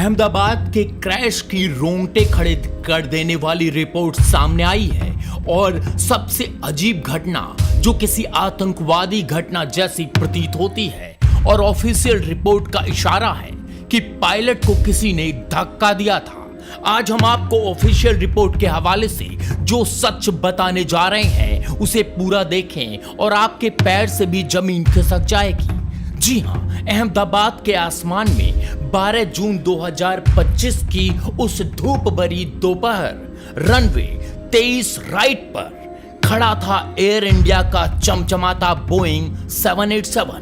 अहमदाबाद के क्रैश की रोंगटे खड़े कर देने वाली रिपोर्ट सामने आई है और सबसे अजीब घटना जो किसी आतंकवादी घटना जैसी प्रतीत होती है और ऑफिशियल रिपोर्ट का इशारा है कि पायलट को किसी ने धक्का दिया था। आज हम आपको ऑफिशियल रिपोर्ट के हवाले से जो सच बताने जा रहे हैं उसे पूरा देखें और आपके पैर से भी जमीन खिसक जाएगी। जी हां, अहमदाबाद के आसमान में 12 जून 2025 की उस धूप भरी दोपहर रनवे 23 राइट पर खड़ा था एयर इंडिया का चमचमाता Boeing 787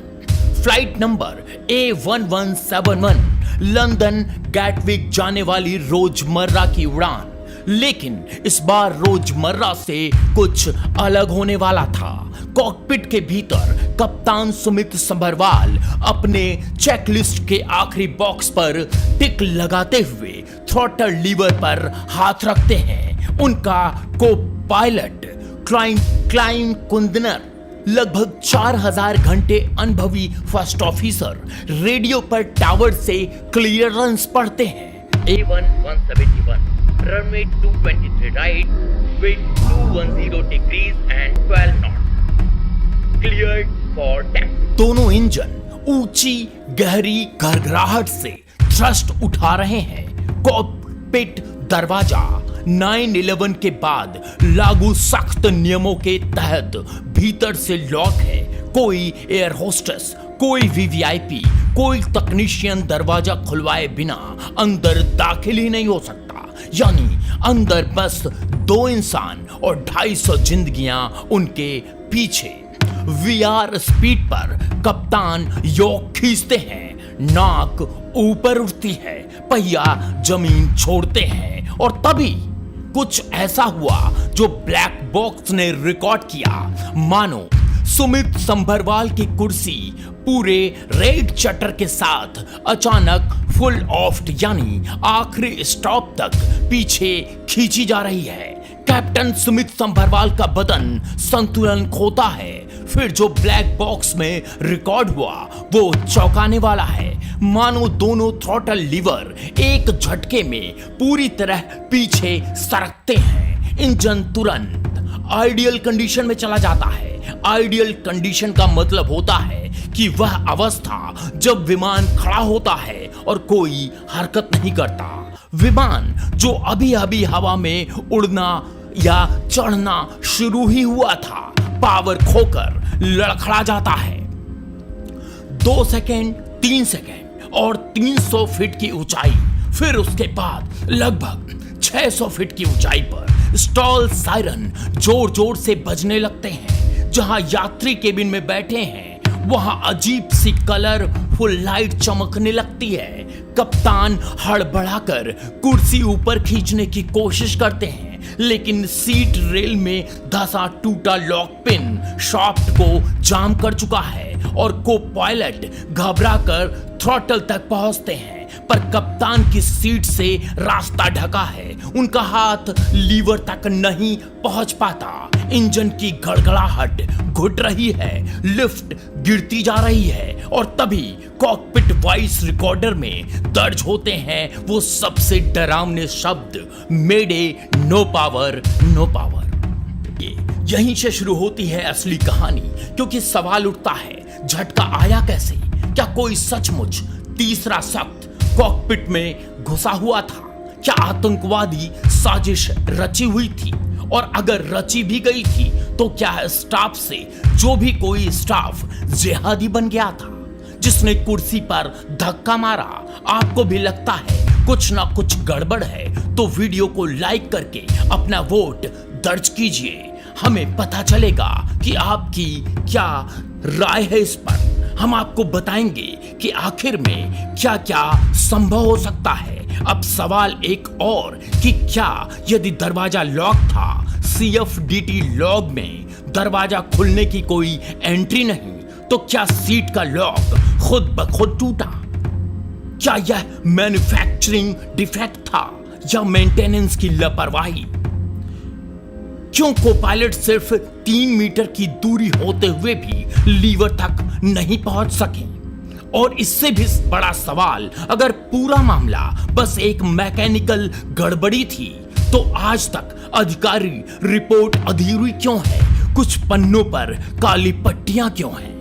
flight number A1171 London Gatwick जाने वाली रोजमर्रा की उड़ान। लेकिन इस बार रोजमर्रा से कुछ अलग होने वाला था। कॉकपिट के भीतर कप्तान सुमित संभरवाल अपने चेकलिस्ट के आखिरी बॉक्स पर टिक लगाते हुए थ्रॉटल लीवर पर हाथ रखते हैं। उनका को पायलट क्लाइम कुंदनर लगभग 4000 घंटे अनुभवी फर्स्ट ऑफिसर रेडियो पर टावर से क्लियरेंस पढ़ते हैं। A1171 runway 223 right wind 210 degrees and 12 knots cleared for taxi। दोनों इंजन ऊंची गहरी घरघराहट से थ्रस्ट उठा रहे हैं। कॉकपिट दरवाजा 9/11 के बाद लागू सख्त नियमों के तहत भीतर से लॉक है। कोई एयर होस्टेस, कोई वीवीआईपी, कोई तकनीशियन दरवाजा खुलवाए बिना अंदर दाखिल ही नहीं हो सकता। यानी अंदर बस 2 इंसान और 250 जिंदगियां उनके पीछे। वीआर स्पीड पर कप्तान योक खींचते हैं, नाक ऊपर उठती है, पहिया जमीन छोड़ते हैं और तभी कुछ ऐसा हुआ जो ब्लैक बॉक्स ने रिकॉर्ड किया। मानो सुमित संभरवाल की कुर्सी पूरे रेड चटर के साथ अचानक फुल ऑफ्ट यानी आखिरी स्टॉप तक पीछे खींची जा रही है। कैप्टन सुमित संभरवाल का बदन संतुलन खोता है। फिर जो ब्लैक बॉक्स में रिकॉर्ड हुआ वो चौंकाने वाला है। मानो दोनों थ्रॉटल लीवर एक झटके में पूरी तरह पीछे सरकते हैं। इंजन तुरंत आइडियल कंडीशन में चला जाता है। आइडियल कंडीशन का मतलब होता है कि वह अवस्था जब विमान खड़ा होता है और कोई हरकत नहीं करता। विमान जो अभी अभी हवा में उड़ना या चढ़ना शुरू ही हुआ था, पावर खोकर लड़खड़ा जाता है। 2 सेकेंड, 3 सेकेंड और 300 फीट की ऊंचाई, फिर उसके बाद लगभग 600 फीट की ऊंचाई पर स्टॉल सायरन जोर जोर से बजने लगते हैं। जहां यात्री केबिन में बैठे हैं वहां अजीब सी कलरफुल लाइट चमकने लगती है। कप्तान हड़बड़ाकर कुर्सी ऊपर खींचने की कोशिश करते हैं, लेकिन सीट रेल में धंसा टूटा लॉक पिन शाफ्ट को जाम कर चुका है और को पायलट घबराकर थ्रॉटल तक पहुंचते हैं, पर कप्तान की सीट से रास्ता ढका है। उनका हाथ लीवर तक नहीं पहुंच पाता। इंजन की गड़गड़ाहट घुट रही है, लिफ्ट गिरती जा रही है और तभी कॉकपिट वॉइस रिकॉर्डर में दर्ज होते हैं वो सबसे डरावने शब्द, मेडे, नो पावर, नो पावर। यहीं से शुरू होती है असली कहानी, क्योंकि सवाल उठता है झटका आया कैसे? क्या कोई सचमुच तीसरा शख्स कॉकपिट में घुसा हुआ था? क्या आतंकवादी साजिश रची हुई थी? और अगर रची भी गई थी तो क्या स्टाफ से जो भी कोई स्टाफ जिहादी बन गया था जिसने कुर्सी पर धक्का मारा? आपको भी लगता है कुछ ना कुछ गड़बड़ है तो वीडियो को लाइक करके अपना वोट दर्ज कीजिए। हमें पता चलेगा कि आपकी क्या राय है इस पर। हम आपको बताएंगे कि आखिर में क्या क्या संभव हो सकता है। अब सवाल एक और कि क्या यदि दरवाजा लॉक था, CFDT लॉग में दरवाजा खुलने की कोई एंट्री नहीं, तो क्या सीट का लॉक खुद ब खुद टूटा? क्या यह मैन्युफैक्चरिंग डिफेक्ट था या मेंटेनेंस की लापरवाही? क्यों को पायलट सिर्फ 3 मीटर की दूरी होते हुए भी लीवर तक नहीं पहुंच सके? और इससे भी बड़ा सवाल, अगर पूरा मामला बस एक मैकेनिकल गड़बड़ी थी तो आज तक अधिकारी रिपोर्ट अधूरी क्यों है? कुछ पन्नों पर काली पट्टियां क्यों हैं?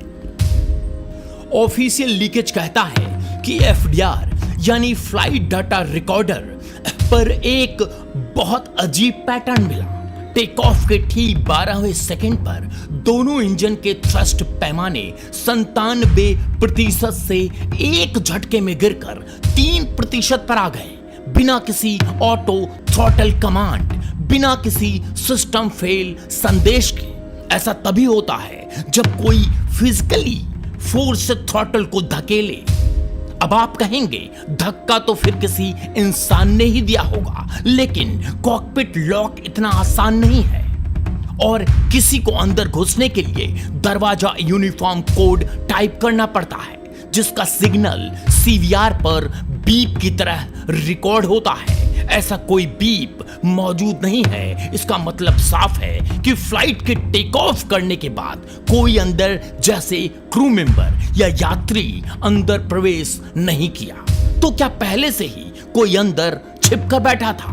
ऑफिशियल लीकेज कहता है कि एफडीआर यानी फ्लाइट डाटा रिकॉर्डर पर एक बहुत अजीब पैटर्न मिला। टेक ऑफ के ठीक 12वें सेकंड पर दोनों इंजन के थ्रस्ट पैमाने 97% से एक झटके में गिरकर 3% पर आ गए, बिना किसी ऑटो थ्रॉटल कमांड, बिना किसी सिस्टम फेल संदेश के। ऐसा तभी होता है जब कोई फिजिकली फोर्स से थ्रॉटल को धकेले। अब आप कहेंगे धक्का तो फिर किसी इंसान ने ही दिया होगा, लेकिन कॉकपिट लॉक इतना आसान नहीं है और किसी को अंदर घुसने के लिए दरवाजा यूनिफॉर्म कोड टाइप करना पड़ता है, जिसका सिग्नल सीवीआर पर बीप की तरह रिकॉर्ड होता है। ऐसा कोई बीप मौजूद नहीं है। इसका मतलब साफ है कि फ्लाइट के टेक ऑफ करने के बाद कोई अंदर, जैसे क्रू मेंबर या यात्री, अंदर प्रवेश नहीं किया। तो क्या पहले से ही कोई अंदर छिपकर बैठा था?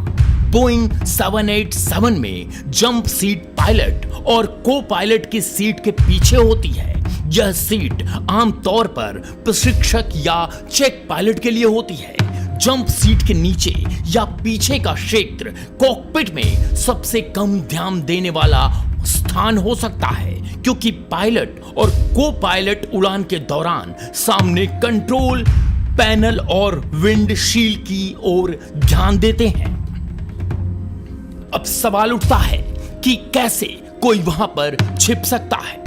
बोइंग 787 में जंप सीट पायलट और को पायलट की सीट के पीछे होती है। यह सीट आमतौर पर प्रशिक्षक या चेक पायलट के लिए होती है। जंप सीट के नीचे या पीछे का क्षेत्र कॉकपिट में सबसे कम ध्यान देने वाला स्थान हो सकता है, क्योंकि पायलट और को पायलट उड़ान के दौरान सामने कंट्रोल पैनल और विंडशील्ड की ओर ध्यान देते हैं। अब सवाल उठता है कि कैसे कोई वहां पर छिप सकता है?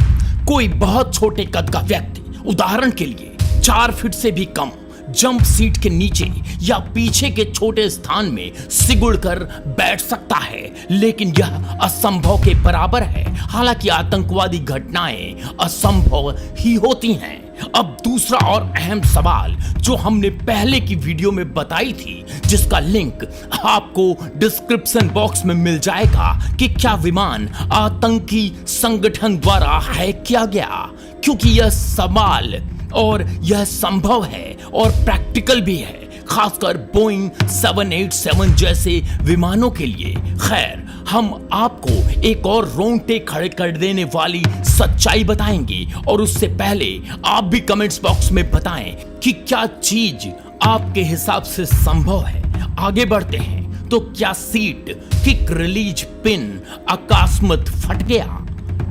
कोई बहुत छोटे कद का व्यक्ति, उदाहरण के लिए 4 फीट से भी कम, जंप सीट के नीचे या पीछे के छोटे स्थान में सिकुड़ कर बैठ सकता है, लेकिन यह असंभव के बराबर है। हालांकि आतंकवादी घटनाएं असंभव ही होती हैं। अब दूसरा और अहम सवाल जो हमने पहले की वीडियो में बताई थी, जिसका लिंक आपको डिस्क्रिप्शन बॉक्स में मिल जाएगा, कि क्या विमान आतंकी संगठन द्वारा हैक किया गया? क्योंकि यह सवाल और यह संभव है और प्रैक्टिकल भी है, खासकर बोइंग 787 जैसे विमानों के लिए। खैर, हम आपको एक और रोंगटे खड़े कर देने वाली सच्चाई बताएंगे, और उससे पहले आप भी कमेंट्स बॉक्स में बताएं कि क्या चीज आपके हिसाब से संभव है। आगे बढ़ते हैं तो क्या सीट किक रिलीज पिन अकस्मात फट गया?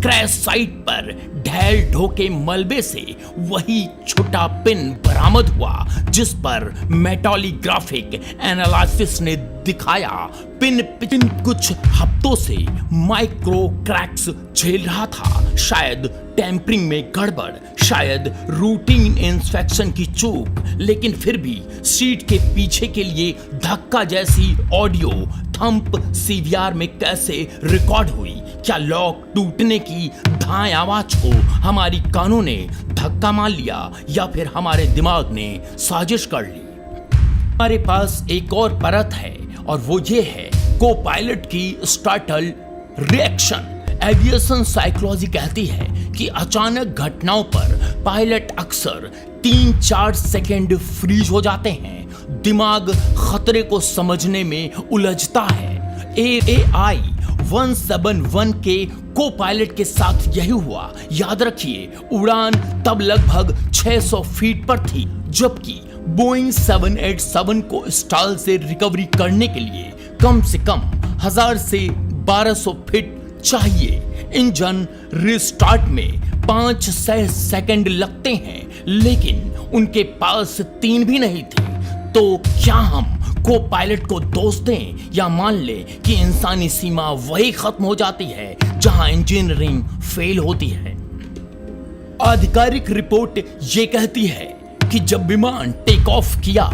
क्रैश साइट पर ढेर ढोके मलबे से वही छोटा पिन बरामद हुआ जिस पर मेटालिग्राफिक एनालिसिस ने दिखाया पिन कुछ हफ्तों से माइक्रो क्रैक्स झेल रहा था। शायद टेम्परिंग में गड़बड़, शायद रूटीन इंस्पेक्शन की चूक, लेकिन फिर भी सीट के पीछे के लिए धक्का जैसी ऑडियो थंप सीवीआर में कैसे रिकॉर्ड हुई? क्या लॉक टूटने की धाय आवाज को हमारी कानों ने धक्का मार लिया, या फिर हमारे दिमाग ने साजिश कर ली? हमारे पास एक और परत है, और वो ये है को पायलट की स्टार्टल रिएक्शन। एविएशन साइकोलॉजी कहती है कि अचानक घटनाओं पर पायलट अक्सर 3-4 सेकेंड फ्रीज हो जाते हैं। दिमाग खतरे को समझने में उलझता है। AI 171 के को पायलट के साथ यही हुआ। याद रखिए, उड़ान तब लगभग 600 फीट पर थी, जबकि बोइंग 787 को स्टॉल से रिकवरी करने के लिए कम से कम 1000 से 1200 फीट चाहिए। इंजन रिस्टार्ट में 500 सेकंड लगते हैं, लेकिन उनके पास 3 भी नहीं थे। तो क्या हम को पायलट को दोष दें, या मान ले कि इंसानी सीमा वही खत्म हो जाती है जहां इंजीनियरिंग फेल होती है? आधिकारिक रिपोर्ट ये कहती है कि जब विमान टेक ऑफ किया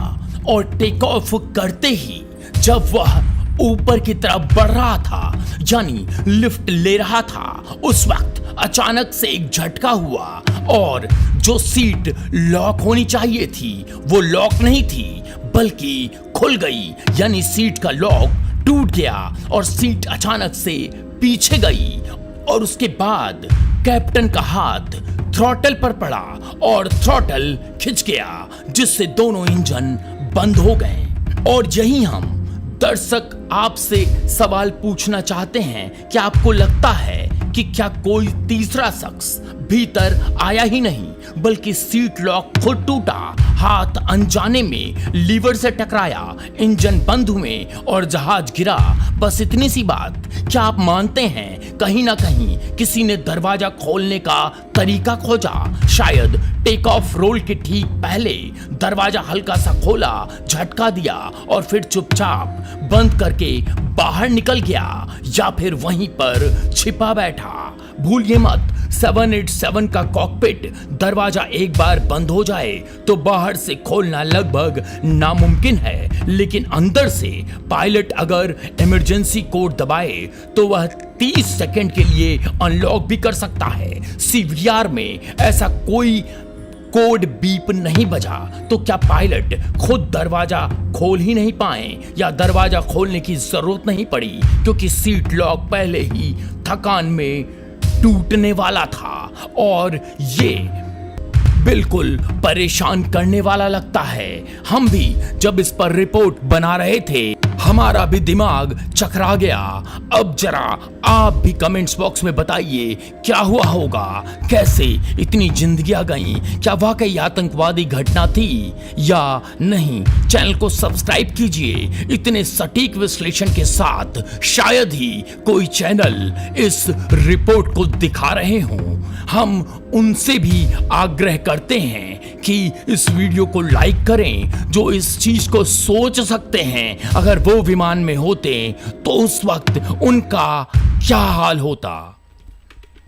और टेक ऑफ करते ही जब वह ऊपर की तरफ बढ़ रहा था, यानी लिफ्ट ले रहा था, उस वक्त अचानक से एक झटका हुआ और जो सीट लॉक होनी चाहिए थी वो लॉक नहीं थी, बल्कि खुल गई। यानी सीट का लॉक टूट गया और सीट अचानक से पीछे गई, और उसके बाद कैप्टन का हाथ थ्रॉटल पर पड़ा और थ्रॉटल खिंच गया, जिससे दोनों इंजन बंद हो गए। और यही हम दर्शक आपसे सवाल पूछना चाहते हैं कि आपको लगता है कि क्या कोई तीसरा शख्स भीतर आया ही नहीं, बल्कि सीट लॉक खुद टूटा, हाथ अनजाने में लीवर से टकराया, इंजन बंद हुए और जहाज गिरा। बस इतनी सी बात। क्या आप मानते हैं कहीं ना कहीं किसी ने दरवाजा खोलने का तरीका खोजा? शायद टेक ऑफ रोल के ठीक पहले दरवाजा हल्का सा खोला, झटका दिया और फिर चुपचाप बंद करके बाहर निकल गया, या फिर वहीं पर छिपा बैठा। भूलिए मत, 787 का कॉकपिट दरवाजा एक बार बंद हो जाए तो बाहर से खोलना लगभग नामुमकिन है, लेकिन अंदर से पायलट अगर इमरजेंसी कोड दबाए तो वह 30 सेकंड के लिए अनलॉक भी कर सकता है। सीवीआर में ऐसा कोई कोड बीप नहीं बजा, तो क्या पायलट खुद दरवाजा खोल ही नहीं पाए, या दरवाजा खोलने की जरूरत नहीं पड़ी क्योंकि सीट लॉक पहले ही थकान में टूटने वाला था? और ये बिल्कुल परेशान करने वाला लगता है। हम भी जब इस पर रिपोर्ट बना रहे थे, हमारा भी दिमाग चकरा गया। अब जरा आप भी कमेंट्स बॉक्स में बताइए क्या हुआ होगा, कैसे इतनी जिंदगियां गईं, क्या वाकई आतंकवादी घटना थी या नहीं? चैनल को सब्सक्राइब कीजिए। इतने सटीक विश्लेषण के साथ शायद ही कोई चैनल इस रिपोर्ट को दिखा रहे हों। हम उनसे भी आग्रह करते हैं कि इस वीडियो को लाइक करें जो इस चीज को सोच सकते हैं अगर वो विमान में होते तो उस वक्त उनका क्या हाल होता।